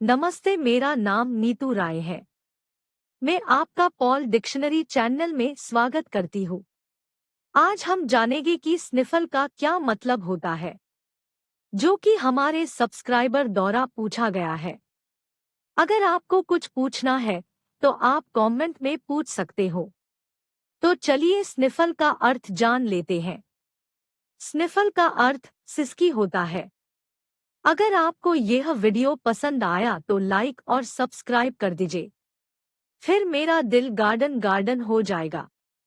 नमस्ते, मेरा नाम नीतू राय है। मैं आपका पॉल डिक्शनरी चैनल में स्वागत करती हूँ। आज हम जानेंगे कि स्निफल का क्या मतलब होता है, जो कि हमारे सब्सक्राइबर द्वारा पूछा गया है। अगर आपको कुछ पूछना है, तो आप कमेंट में पूछ सकते हो। तो चलिए स्निफल का अर्थ जान लेते हैं। स्निफल का अर्थ सिसकी होता है। अगर आपको यह वीडियो पसंद आया तो लाइक और सब्सक्राइब कर दीजिए। फिर मेरा दिल गार्डन गार्डन हो जाएगा।